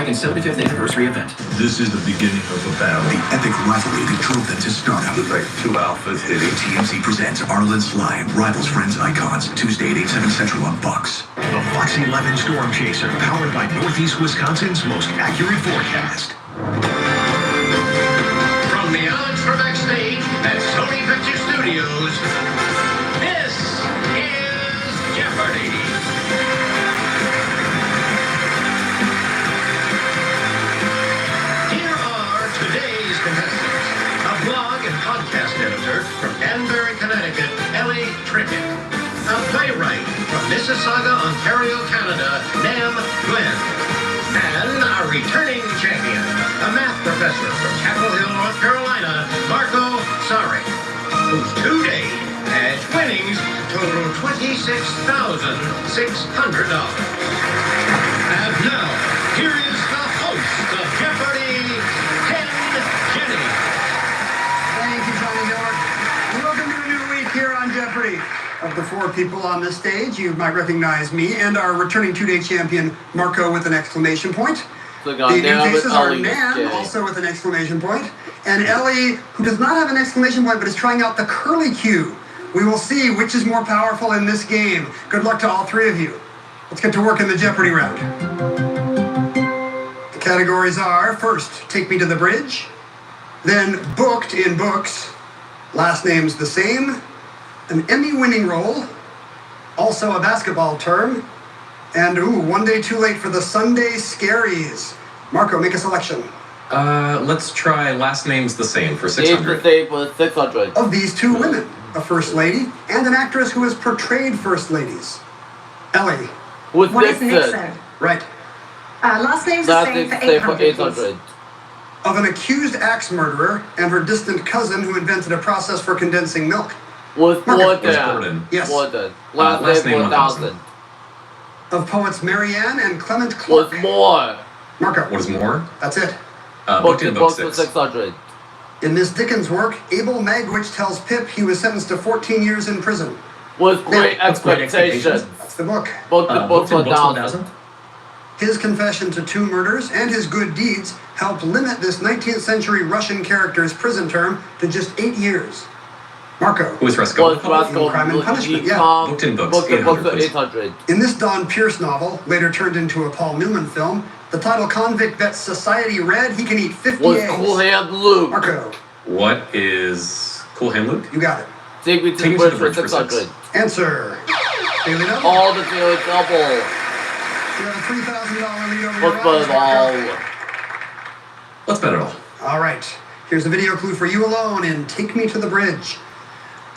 Dragon's 75th anniversary event. This is the beginning of a battle. The epic rivalry that drove them to stardom. It's like two alphas hitting. TMZ presents Arlen Slime, Rivals, Friends, Icons. Tuesday at 8, 7 Central on Fox. The Fox 11 Storm Chaser, powered by Northeast Wisconsin's most accurate forecast. From the Alex for Backstage at Sony Picture Studios, this is Jeopardy! Here are today's contestants. A blog and podcast editor from Danbury, Connecticut, Ellie Trickett. A playwright from Mississauga, Ontario, Canada, Nam Glenn. And our returning champion, a math professor from Chapel Hill, North Carolina, Marco Sari, whose two-day edge winnings total $26,600. And now, here is the host of Jeopardy, Ken Jennings. Thank you, Johnny York. And welcome to a new week here on Jeopardy! Of the four people on this stage, you might recognize me and our returning two-day champion, Marco, with an exclamation point. The new faces are Nan, also with an exclamation point, and Ellie, who does not have an exclamation point but is trying out the curly Q. We will see which is more powerful in this game. Good luck to all three of you. Let's get to work in the Jeopardy round. The categories are, first, Take Me to the Bridge, then Booked in Books, last name's the same, an Emmy-winning role, also a basketball term, and one day too late for the Sunday Scaries. Marco, make a selection. Let's try last name's the same for 600. It's the same for 600. Of these two women, a first lady and an actress who has portrayed first ladies. Ellie. With What is Nixon? Right. Last name's the same for 800. please. Of an accused axe murderer and her distant cousin who invented a process for condensing milk. With Gordon. Yes. Gordon. Last name 1000. Of poets Marianne and Clement Clark. With more. Marco. What is more? That's it. Booked in book for 6. 600. In Miss Dickens' work, Abel Magwitch tells Pip he was sentenced to 14 years in prison. With great expectations. That's the book. Booked in books 1000. His confession to 2 murders and his good deeds helped limit this 19th century Russian character's prison term to just 8 years. Marco. Who is Raskolnikov? In Crime and Punishment, yeah. Booked in books 800. In this Don Pierce novel, later turned into a Paul Newman film, the title convict vets Society Red, he can eat 50 With eggs. Cool Hand Luke. Marco. What is Cool Hand Luke? You got it. Take me to the bridge for 600. Answer. Daily Double. All the Daily Double. You have a $3,000 lead over Let's bet it all. Let's bet it all. All right. Here's a video clue for you alone in Take Me to the Bridge.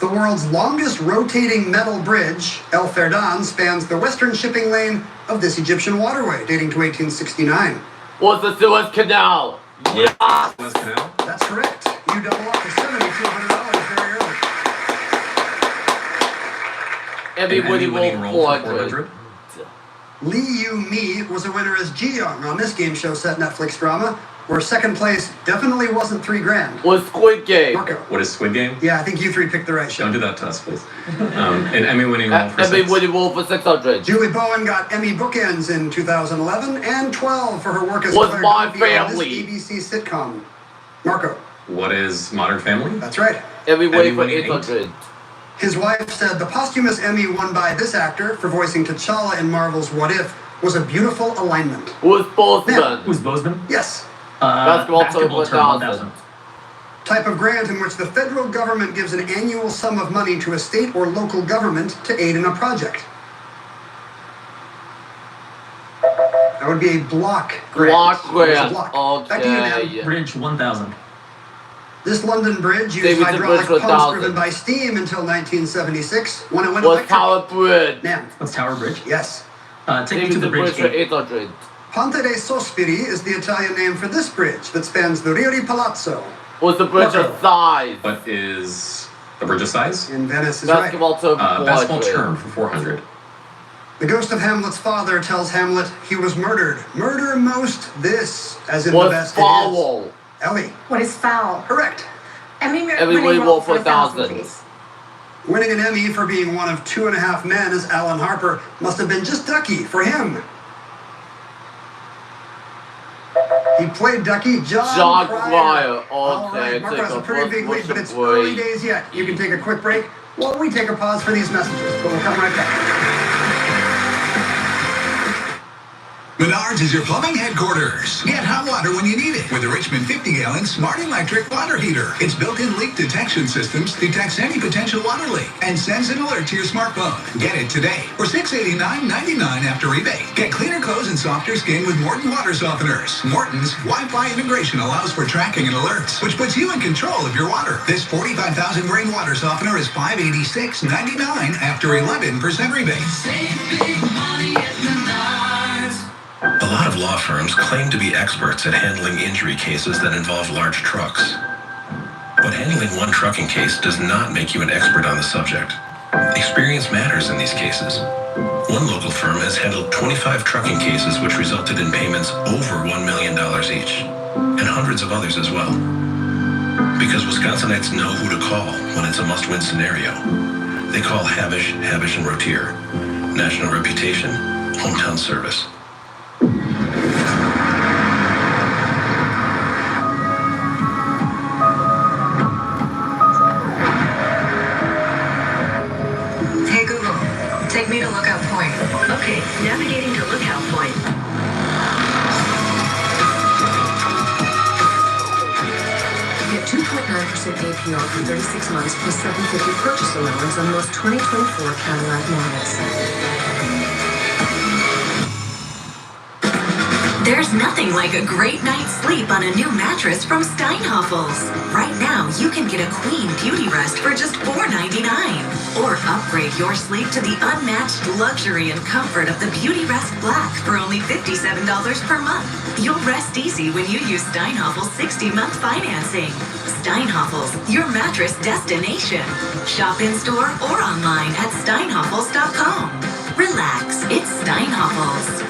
The world's longest rotating metal bridge, El Ferdan, spans the western shipping lane of this Egyptian waterway, dating to 1869. What's the Suez Canal? Yeah! Suez Canal? That's correct. You double up to $7,200 very early. Everybody winning roll roll for 400. Lee Yu Mi was a winner as Ji-young on this game show set Netflix drama, where second place definitely wasn't $3,000. Was Squid Game. Marco. What is Squid Game? Yeah, I think you three picked the right show. Don't do that to us, please. An Emmy-winning role for 6. Everybody roll for 600. Julie Bowen got Emmy bookends in 2011 and 12 for her work as Was Claire My Dunphy on Family. this ABC sitcom. Marco. What is Modern Family? That's right. Everybody for Emmy-winning 800. His wife said the posthumous Emmy won by this actor for voicing T'Challa in Marvel's What If was a beautiful alignment. Who's Bozeman? Who's Bozeman? Yes. Basketball term term 1000. Type of grant in which the federal government gives an annual sum of money to a state or local government to aid in a project. That would be a block grant. Block grant. Block. Back to you, Nan. Okay. Bridge 1000. This London bridge used David the hydraulic Bridge pumps 1000. driven by steam until 1976 when it went Was electric. Tower Bridge. Nan. What's Tower Bridge? Yes. Take me to the bridge for gate. 800. Ponte dei Sospiri is the Italian name for this bridge that spans the Rio di Palazzo. Was the bridge Marco. of size? What is the Bridge of Size? In Venice is right. Basketball term Basketball 400. term for 400. The ghost of Hamlet's father tells Hamlet he was murdered. Murder most this, as in the Was best foul. it is. Ellie. What is foul? Correct. Everybody Winning roll roll for for 1,000, 1,000. please. Winning an Emmy for being one of 2.5 men as Alan Harper must have been just lucky for him. He played Ducky. John Pryor. Pryor. All Okay, right, Marco take has a a pretty big lead, what's but a it's break? early days yet. You can take a quick break while we take a pause for these messages, but we'll come right back. Menards is your plumbing headquarters. Get hot water when you need it with the Richmond 50-gallon Smart Electric water heater. Its built-in leak detection systems detects any potential water leak and sends an alert to your smartphone. Get it today for $689.99 after rebate. Get cleaner clothes and softer skin with Morton water softeners. Morton's Wi-Fi integration allows for tracking and alerts, which puts you in control of your water. This 45,000 grain water softener is $586.99 after 11% rebate. Save big money at Menards. A lot of law firms claim to be experts at handling injury cases that involve large trucks. But handling one trucking case does not make you an expert on the subject. Experience matters in these cases. One local firm has handled 25 trucking cases which resulted in payments over $1 million each, and hundreds of others as well. Because Wisconsinites know who to call when it's a must-win scenario. They call Habish, Habish & Rotier. National reputation, hometown service. Hey Google, take me to Lookout Point. Okay, navigating to Lookout Point. Get 2.9% APR for 36 months plus $750 purchase allowance on most 2024 Cadillac models. There's nothing like a great night's sleep on a new mattress from Steinhoffels. Right now, you can get a queen beauty rest for just $4.99. Or upgrade your sleep to the unmatched luxury and comfort of the Beauty Rest Black for only $57 per month. You'll rest easy when you use Steinhoffels 60-month financing. Steinhoffels, your mattress destination. Shop in-store or online at steinhoffels.com. Relax, it's Steinhoffels.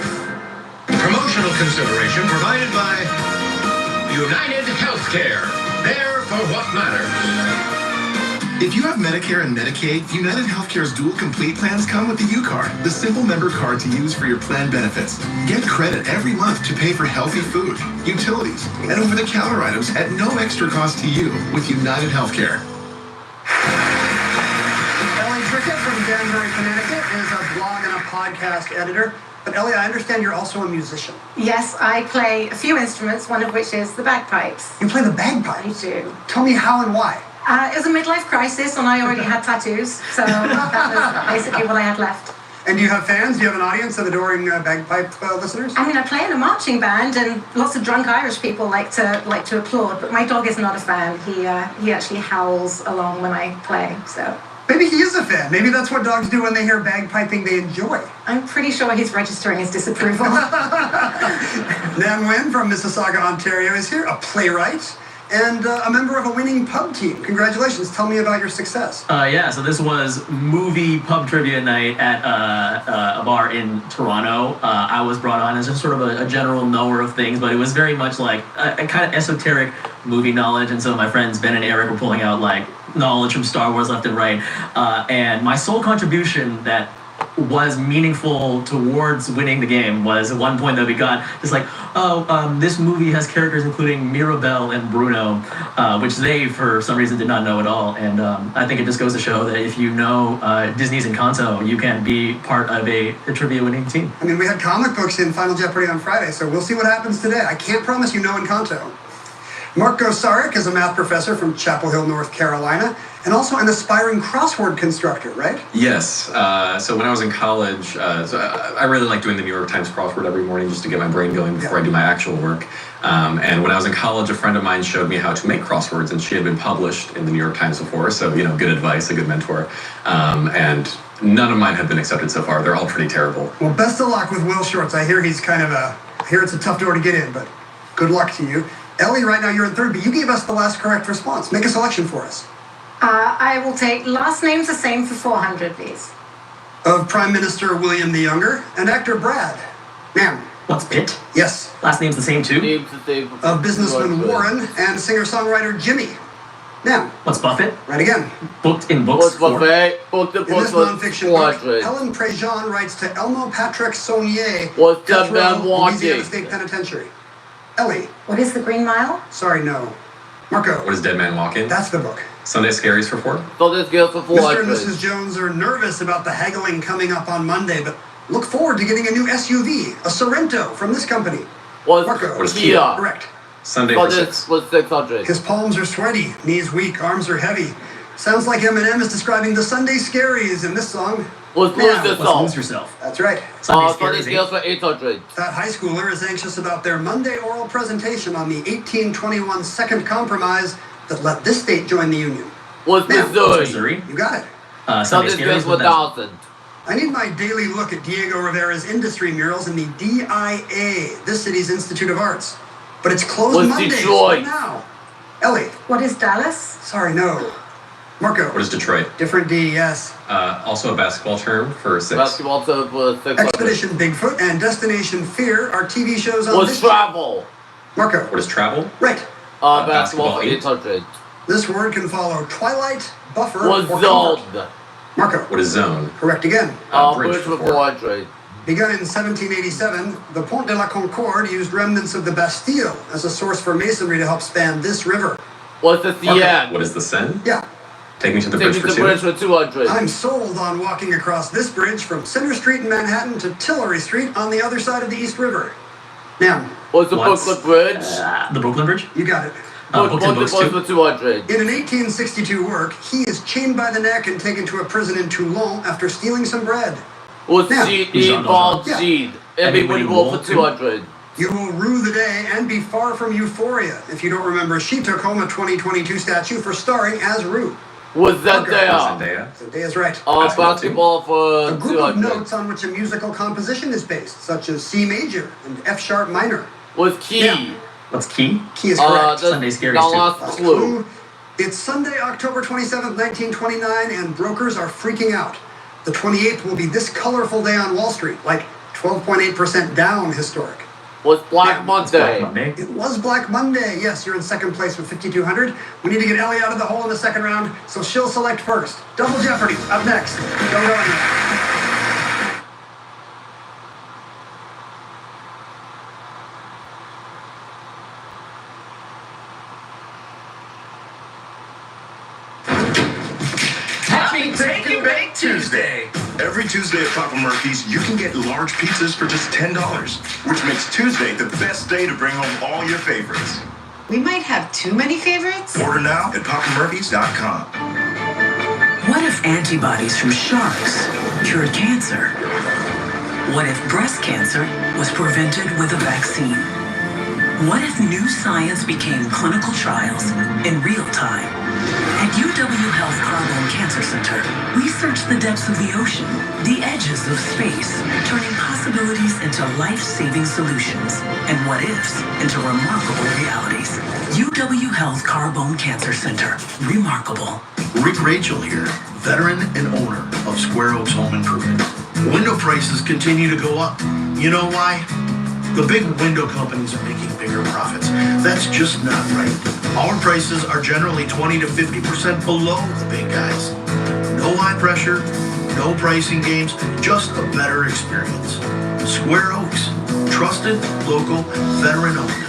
Promotional consideration provided by United Healthcare. There for what matters. If you have Medicare and Medicaid, United Healthcare's dual complete plans come with the U-Card, the simple member card to use for your plan benefits. Get credit every month to pay for healthy food, utilities, and over-the-counter items at no extra cost to you with United Healthcare. Ellie Trickett from Danbury, Connecticut is a blog and a podcast editor. But Ellie, I understand you're also a musician. Yes, I play a few instruments, one of which is the bagpipes. You play the bagpipes? I do. Tell me how and why. It was a midlife crisis, and I already had tattoos, so that was basically what I had left. And do you have fans? Do you have an audience of adoring bagpipe listeners? I mean, I play in a marching band, and lots of drunk Irish people like to applaud. But my dog is not a fan. He actually howls along when I play. So. Maybe he is a fan. Maybe that's what dogs do when they hear bagpiping they enjoy. I'm pretty sure he's registering his disapproval. Nan Nguyen from Mississauga, Ontario is here, a playwright and a member of a winning pub team. Congratulations. Tell me about your success. Yeah, so this was movie pub trivia night at a bar in Toronto. I was brought on as just sort of a general knower of things, but it was very much like a kind of esoteric movie knowledge, and so my friends Ben and Eric were pulling out like knowledge from Star Wars left and right, and my sole contribution that was meaningful towards winning the game was at one point that we got just like, this movie has characters including Mirabelle and Bruno, which they for some reason did not know at all, and I think it just goes to show that if you know Disney's Encanto, you can be part of a trivia winning team. I mean, we had comic books in Final Jeopardy on Friday, so we'll see what happens today. I can't promise you know Encanto. Mark Gosaric is a math professor from Chapel Hill, North Carolina, and also an aspiring crossword constructor, right? Yes. So when I was in college, I really like doing the New York Times crossword every morning just to get my brain going before I do my actual work. And when I was in college, a friend of mine showed me how to make crosswords, and she had been published in the New York Times before, so, you know, good advice, a good mentor. And none of mine have been accepted so far. They're all pretty terrible. Well, best of luck with Will Shorts. I hear he's I hear it's a tough door to get in, but good luck to you. Ellie, right now you're in third, but you gave us the last correct response. Make a selection for us. I will take last names the same for 400, please. Of Prime Minister William the Younger and actor Brad. Ma'am. What's Pitt? Yes. Last name's the same too? Of businessman Warren and singer-songwriter Jimmy. Ma'am. What's Buffett? Right again. Booked in books. What's Buffett? Booked in this nonfiction book, 400. Helen Prejean writes to Elmo Patrick Saunier, What's death that row, man Louisiana wanting? State Penitentiary. Ellie. What is the Green Mile? Sorry, no. Marco. What is Dead Man Walking? That's the book. Sunday Scaries for 4? Sunday Scaries for 400. Mr. and Mrs. Jones are nervous about the haggling coming up on Monday, but look forward to getting a new SUV, a Sorrento, from this company. Marco. What is Kia? Correct. Sunday for 6. Was 600. His palms are sweaty, knees weak, arms are heavy. Sounds like Eminem is describing the Sunday Scaries in this song. Let's lose yourself. That's right. Sunday Scaries for 800. That high schooler is anxious about their Monday oral presentation on the 1821 Second Compromise that let this state join the Union. What's Missouri? You got it. Sunday Scaries 1000. I need my daily look at Diego Rivera's industry murals in the DIA, this city's Institute of Arts. But it's closed What's Mondays Detroit? now. Ellie. What is Dallas? Sorry, no. Marco. What is Detroit? Different D, yes. Also a basketball term for 6. Basketball term for 600. Expedition Bigfoot and Destination Fear are TV shows on What's this travel? Marco. What is travel? Right. Basketball for 800. 800. This word can follow twilight, buffer, What's or zoned? comfort. Marco. What is zone? Correct again. Bridge for 400. Begun in 1787, the Pont de la Concorde used remnants of the Bastille as a source for masonry to help span this river. What's the Seine? What is the Seine? Yeah. Take me to the Take bridge me for to the bridge for 200. I'm sold on walking across this bridge from Center Street in Manhattan to Tillery Street on the other side of the East River. Now. What's the Brooklyn Bridge? The Brooklyn Bridge? You got it. What's the Books for 200? In an 1862 work, he is chained by the neck and taken to a prison in Toulon after stealing some bread. What's Now, Seed, Bald Seed? Everybody roll for 200. You will rue the day and be far from euphoria if you don't remember she took home a 2022 statue for starring as Rue. What's Zendaya? Zendaya's right. Basketball for A group of 200. notes on which a musical composition is based, such as C major and F sharp minor. What's Key? Yeah. What's Key? Key is correct. Sunday Scaries the too. last clue. It's Sunday, October 27th, 1929, and brokers are freaking out. The 28th will be this colorful day on Wall Street, like 12.8% down historic. Was Black Monday. It was Black Monday. Yes, you're in second place with 5,200. We need to get Ellie out of the hole in the second round, so she'll select first. Double Jeopardy, up next. Don't go anywhere. Happy Take and Bake Tuesday! Every Tuesday at Papa Murphy's, you can get large pizzas for just $10, which makes Tuesday the best day to bring home all your favorites. We might have too many favorites. Order now at papamurphys.com. What if antibodies from sharks cured cancer? What if breast cancer was prevented with a vaccine? What if new science became clinical trials in real time? At UW Health Carbone Cancer Center, we search the depths of the ocean, the edges of space, turning possibilities into life-saving solutions and what-ifs into remarkable realities. UW Health Carbone Cancer Center. Remarkable. Rick Rachel here, veteran and owner of Square Oaks Home Improvement. Window prices continue to go up. You know why? The big window companies are making bigger profits. That's just not right. Our prices are generally 20 to 50% below the big guys. No high pressure, no pricing games, just a better experience. Square Oaks, trusted, local, veteran owned.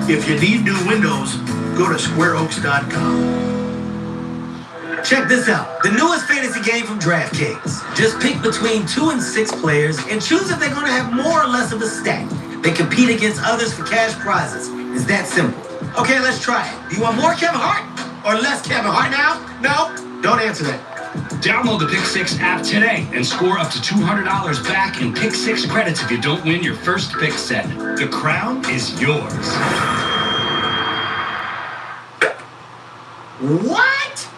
If you need new windows, go to squareoaks.com. Check this out. The newest fantasy game from DraftKings. Just pick between 2 and 6 players and choose if they're going to have more or less of a stack. They compete against others for cash prizes. It's that simple. Okay, let's try it. Do you want more Kevin Hart or less Kevin Hart now? No? Don't answer that. Download the Pick 6 app today and score up to $200 back in Pick 6 credits if you don't win your first pick set. The crown is yours. What?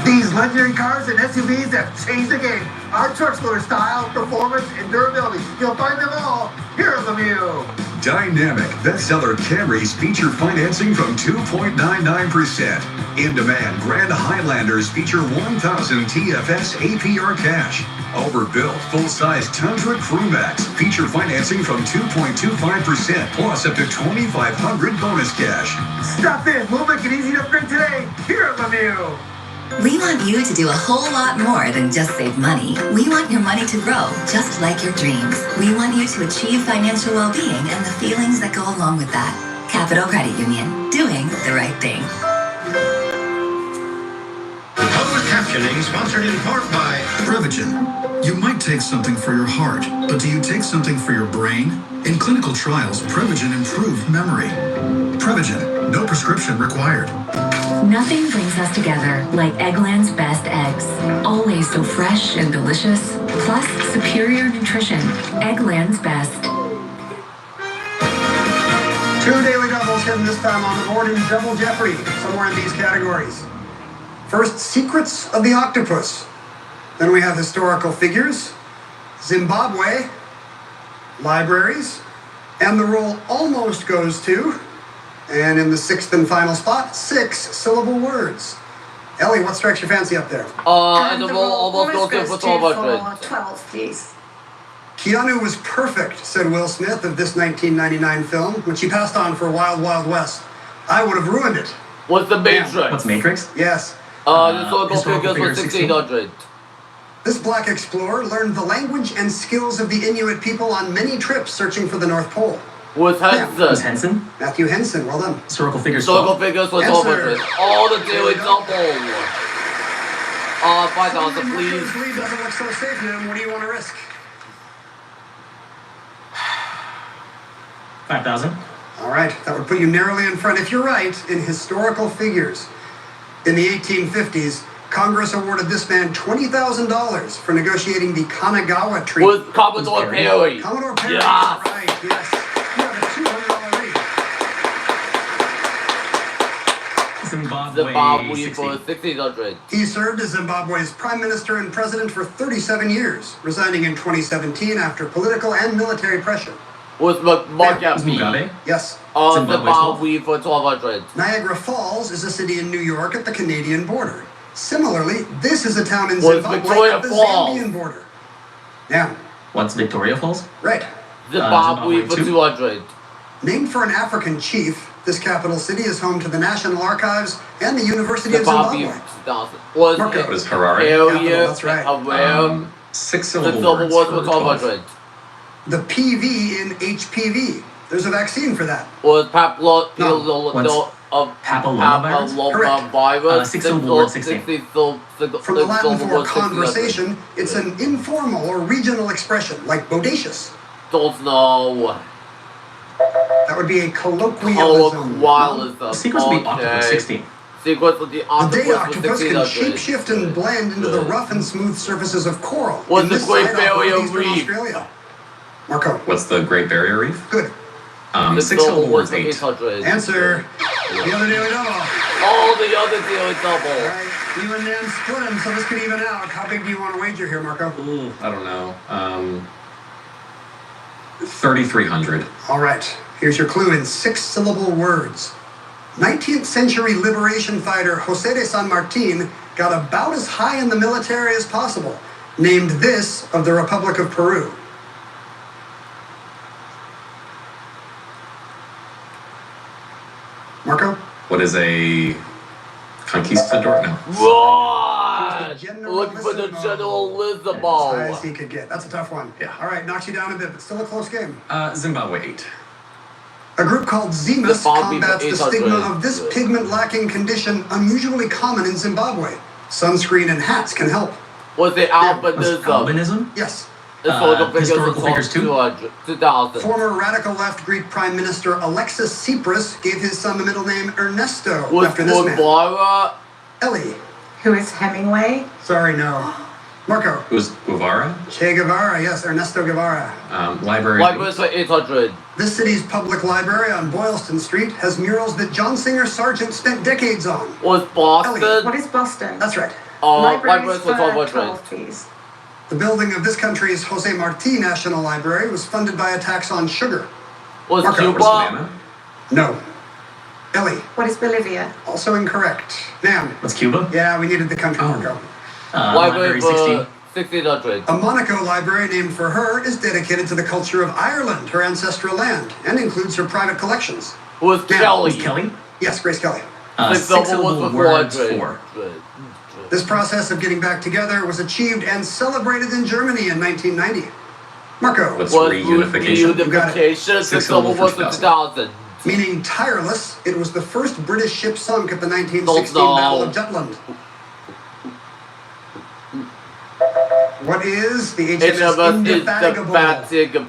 These legendary cars and SUVs have changed the game. Our trucks for style, performance, and durability. You'll find them all here at Lemieux. Dynamic bestseller Camrys feature financing from 2.99%. In-demand Grand Highlanders feature 1,000 TFS APR cash. Overbuilt full-size Tundra Crewmax feature financing from 2.25% plus up to $2,500 bonus cash. Stop in. We'll make it easy to upgrade today here at Lemieux. We want you to do a whole lot more than just save money. We want your money to grow, just like your dreams. We want you to achieve financial well-being and the feelings that go along with that. Capital Credit Union, doing the right thing. Closed captioning sponsored in part by Prevagen. You might take something for your heart, but do you take something for your brain? In clinical trials, Prevagen improved memory. Prevagen, no prescription required. Nothing brings us together like Eggland's best eggs. Always so fresh and delicious, plus superior nutrition. Eggland's best. 2 daily doubles hidden this time on the board in Double Jeopardy, somewhere in these categories. First, Secrets of the Octopus. Then we have historical figures, Zimbabwe, libraries, and the roll almost goes to, and in the sixth and final spot, 6-syllable words. Ellie, what strikes your fancy up there? And the roll almost goes to for 1200. 12, please. Keanu was perfect, said Will Smith of this 1999 film, which he passed on for Wild Wild West. I would have ruined it. What's the Matrix? What's Matrix? Yes. Historical figures for 1600. This black explorer learned the language and skills of the Inuit people on many trips searching for the North Pole. Was Henson? Was Henson? Matthew Henson, well done. Historical figures. Historical figures for 1200. All the daily double. 5,000, please. This lead doesn't look so safe, man. What do you want to risk? 5,000. All right, that would put you narrowly in front. If you're right, in historical figures, in the 1850s, Congress awarded this man $20,000 for negotiating the Kanagawa Treaty. With Commodore Perry. Commodore Perry, Yeah. right, yes. You have a $200 lead. Zimbabwe for 1600. He served as Zimbabwe's prime minister and president for 37 years, resigning in 2017 after political and military pressure. Was Mugabe? Yes. Zimbabwe for 1200. Niagara Falls is a city in New York at the Canadian border. Similarly, this is a town in Was Zimbabwe Victoria at the Falls. Zambian border. Yeah, What's Victoria Falls? right. Zimbabwe for too. 200. Named for an African chief, this capital city is home to the National Archives and the University of Zimbabwe Zimbabwe. 2000. Was Marco. What is Harare? Capital, that's right. Aware. 6-syllable The words was for for 12. 1200. The PV in HPV. There's a vaccine for that. Was What's papillomavirus? papillomavirus. 6-syllable word, 16. From the Latin for conversation, it's an informal or regional expression, like bodacious. Don't know. That would be a colloquialism. Colloquialism. Secrets of the Octopus, 16. Secrets of the The Octopus day for octopus can 1600. shapeshift and blend into the rough and smooth surfaces of coral. Was in the this Great side off Barrier northeastern Reef. Australia. Marco, What's the Great Barrier Reef? good. 6-syllable words, 8. 800. Answer. The other daily double. All the other daily double. All right, you and Dan split them, so this could even out. How big do you want to wager here, Marco? Ooh, I don't know. 3,300. All right, here's your clue in 6-syllable words. 19th century liberation fighter José de San Martín got about as high in the military as possible. Named this of the Republic of Peru. Marco? What is a conquistador? No. What? Look for the General As high Lisbon. as he could get. That's a tough one. Yeah. All right, knocks you down a bit, but still a close game. Zimbabwe 8. A group called Zemus Zimbabwe combats the 800. stigma of this pigment-lacking condition unusually common in Zimbabwe. Sunscreen and hats can help. Was it albinism? Albinism? Yes. Historical figures too? 2000. Former radical left Greek Prime Minister Alexis Tsipras gave his son the middle name Ernesto Was after this man. Guevara? Ellie. Who is Hemingway? Sorry, no. Marco. Who's Guevara? Che Guevara, yes, Ernesto Guevara. Library. Libraries for 800. This city's public library on Boylston Street has murals that John Singer Sargent spent decades on. Was Boston? What is Boston? That's right. Libraries for 12, 1200. please. The building of this country's Jose Marti National Library was funded by a tax on sugar. Was Marco. Cuba? Savannah? No. Ellie. What is Bolivia? Also incorrect. Nam. What's Cuba? Yeah, we needed the country, Marco. Library for 16. 1600. A Monaco library named for her is dedicated to the culture of Ireland, her ancestral land, and includes her private collections. Was Yeah, Kelly? Was Kelly? Yes, Grace Kelly. Six double 6-syllable was for words 400. 4. This process of getting back together was achieved and celebrated in Germany in 1990. Marco. What's Was reunification? You got it. reunification? 6 double Six-syllable was for 2000. Meaning tireless, it was the first British ship sunk at the 1916 Battle of Jutland. What is the HMS Indefatigable?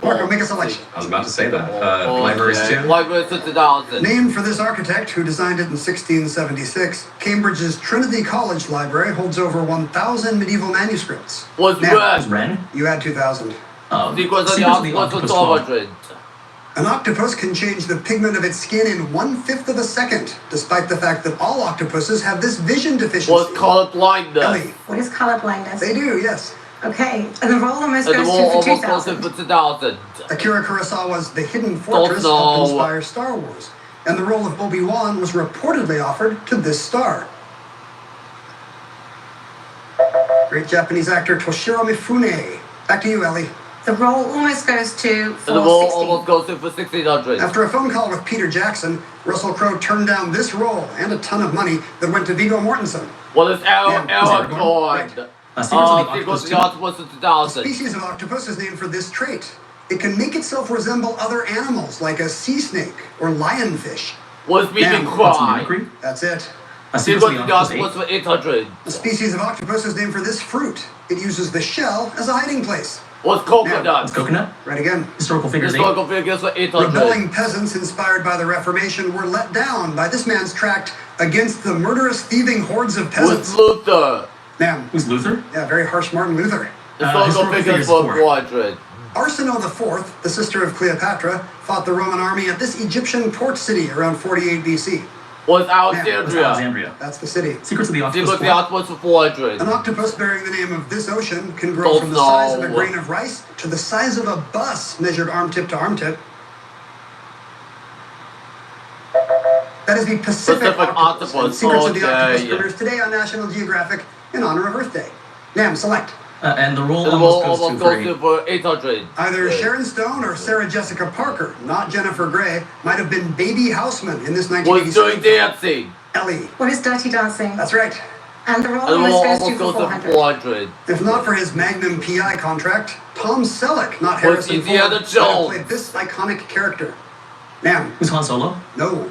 Marco, make a selection. I was about to say that. Libraries 2. Libraries 2000. Named for this architect who designed it in 1676, Cambridge's Trinity College Library holds over 1,000 medieval manuscripts. Was Ren? You had 2,000. Secrets of the Octopus was 200. An octopus can change the pigment of its skin in 1/5 of a second, despite the fact that all octopuses have this vision deficiency. Was color blindness. Ellie. What is color blindness? They do, yes. Okay, and the roll almost And the goes wall to for almost 2000. goes in for 2000. Akira Kurosawa's The Hidden Fortress helped inspire Star Wars, and the role of Obi-Wan was reportedly offered to this star. Great Japanese actor Toshiro Mifune. Back to you, Ellie. The roll almost goes to And the wall 460. almost goes in for 1600. After a phone call with Peter Jackson, Russell Crowe turned down this role and a ton of money that went to Viggo Mortensen. What is Aragorn? Secrets Secrets of the Octopus in 2000. Species of octopus is named for this trait. It can make itself resemble other animals like a sea snake or lionfish. Was being cry. That's it. Secrets of the Octopus for 800. The species of octopus is named for this fruit. It uses the shell as a hiding place. Was coconut. It's coconut? Right again. Historical figures 8. Historical figures for 800. Rebelling peasants inspired by the Reformation were let down by this man's tract against the murderous thieving hordes of peasants. Was Luther. Ma'am. Who's Luther? Yeah, very harsh Martin Luther. Historical figures for 400. Arsinoe IV, the sister of Cleopatra, fought the Roman army at this Egyptian port city around 48 BC. Was Alexandria. Alexandria. That's the city. Secrets of the Octopus. Secrets of the Octopus for 400. An octopus bearing the name of this ocean can grow from the size of a grain of rice to the size of a bus measured arm-tip to arm-tip. That is the Pacific Octopus. And Secrets of the Octopus premieres today on National Geographic in honor of Earth Day. Nam, select. And the roll And the almost wall goes almost to goes in for 800. Either Sharon Stone or Sarah Jessica Parker, not Jennifer Grey, might have been Baby Houseman in this Was 1986. doing dancing. Ellie. What is Dirty Dancing? That's right. And the roll And the wall almost almost goes to goes for in for 400. 400. If not for his Magnum PI contract, Tom Selleck, not Harrison Ford, Indiana would have Jones. played this iconic character. Nam. Who's Han Solo? No.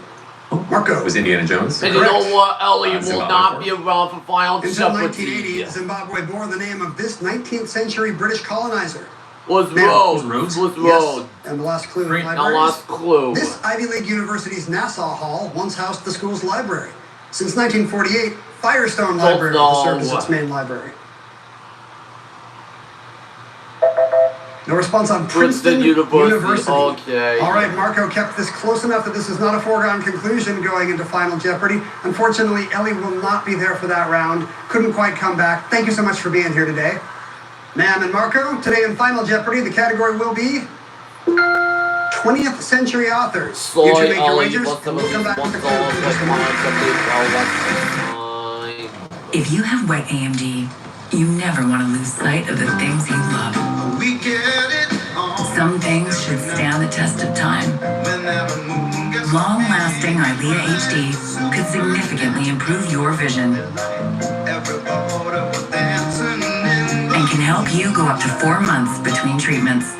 Marco. Was Indiana Jones? And you know what? Ellie will Zimbabwe not be around for Final Until Jeopardy. 1980, Zimbabwe bore the name of this 19th century British colonizer. Was Ma'am. Rhodes. Was Yes. Rhodes. And the last clue in Great. Now libraries. last clue. This Ivy League University's Nassau Hall once housed the school's library. Since 1948, Firestone Library has served as its main library. No response on Princeton University. Okay. All right, Marco kept this close enough that this is not a foregone conclusion going into Final Jeopardy. Unfortunately, Ellie will not be there for that round. Couldn't quite come back. Thank you so much for being here today. Nam and Marco, today in Final Jeopardy, the category will be 20th century authors. You two make your wagers, and we'll come back with the clue in just a moment. If you have wet AMD, you never want to lose sight of the things you love. Some things should stand the test of time. Long-lasting Eylea HD could significantly improve your vision and can help you go up to 4 months between treatments.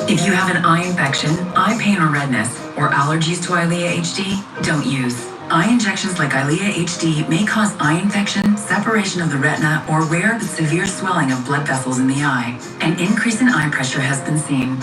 If you have an eye infection, eye pain or redness, or allergies to Eylea HD, don't use. Eye injections like Eylea HD may cause eye infection, separation of the retina, or rare but severe swelling of blood vessels in the eye. An increase in eye pressure has been seen.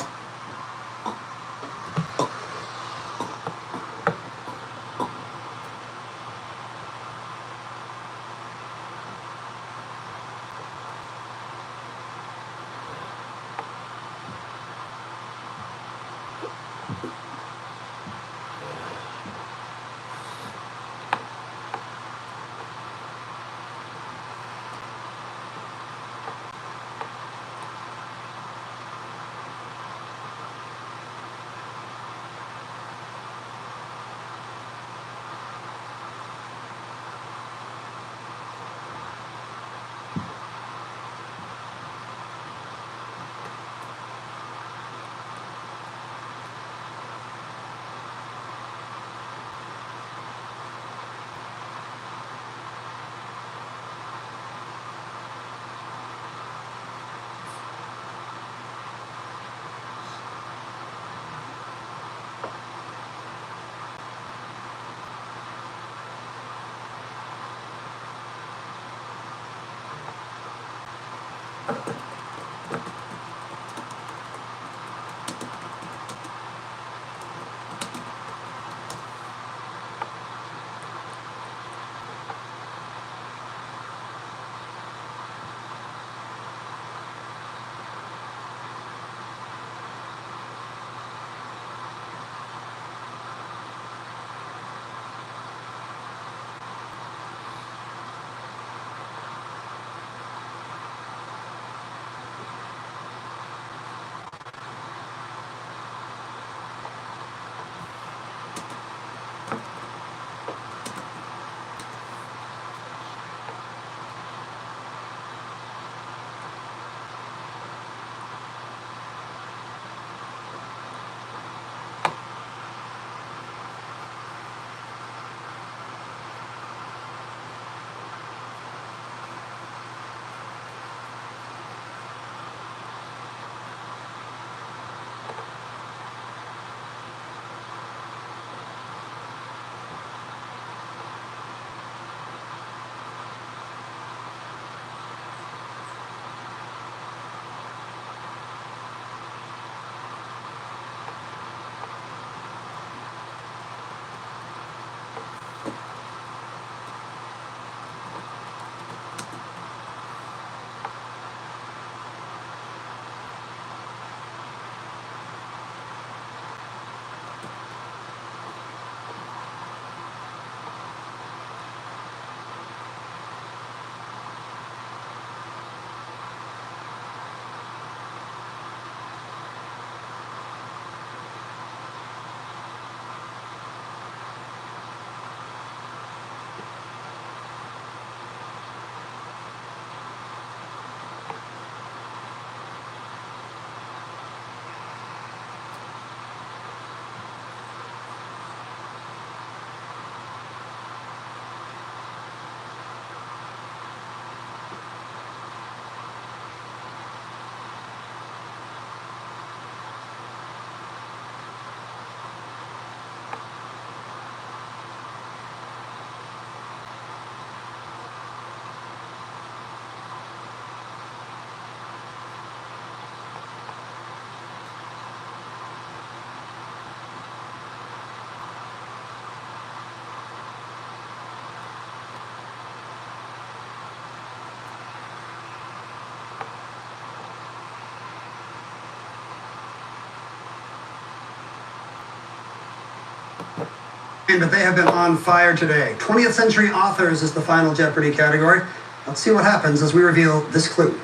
But they have been on fire today. 20th century authors is the final Jeopardy category. Let's see what happens as we reveal this clue.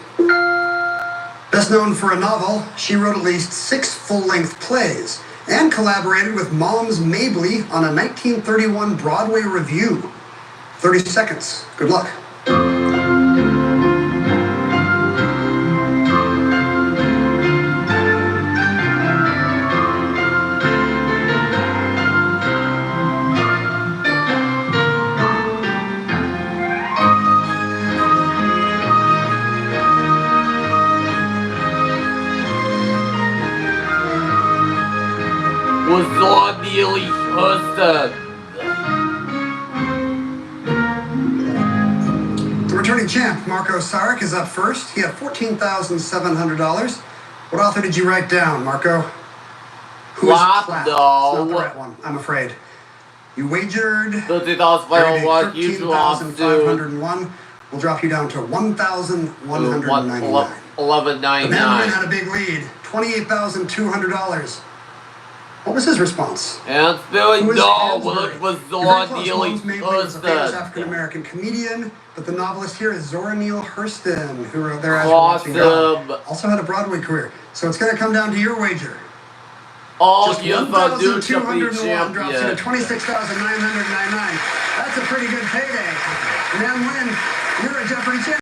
Best known for a novel, she wrote at least 6 full-length plays and collaborated with Moms Mabley on a 1931 Broadway revue. 30 seconds. Good luck. The returning champ, Marco Sarek, is up first. He had $14,700. What author did you write down, Marco? Who is Clap? It's not the right one, I'm afraid. You wagered $13,501. We'll drop you down to $1,199. The man had a big lead, $28,200. What was his response? And spelling no, what was Moms Mabley is a famous African-American comedian, but the novelist here is Zora Neale Hurston, who wrote There As You're Watching God. Also had a Broadway career. So it's going to come down to your wager. Oh, yes, I do. $1,201 drops you to $26,999. That's a pretty good payday. And then when you're a Jeopardy champ.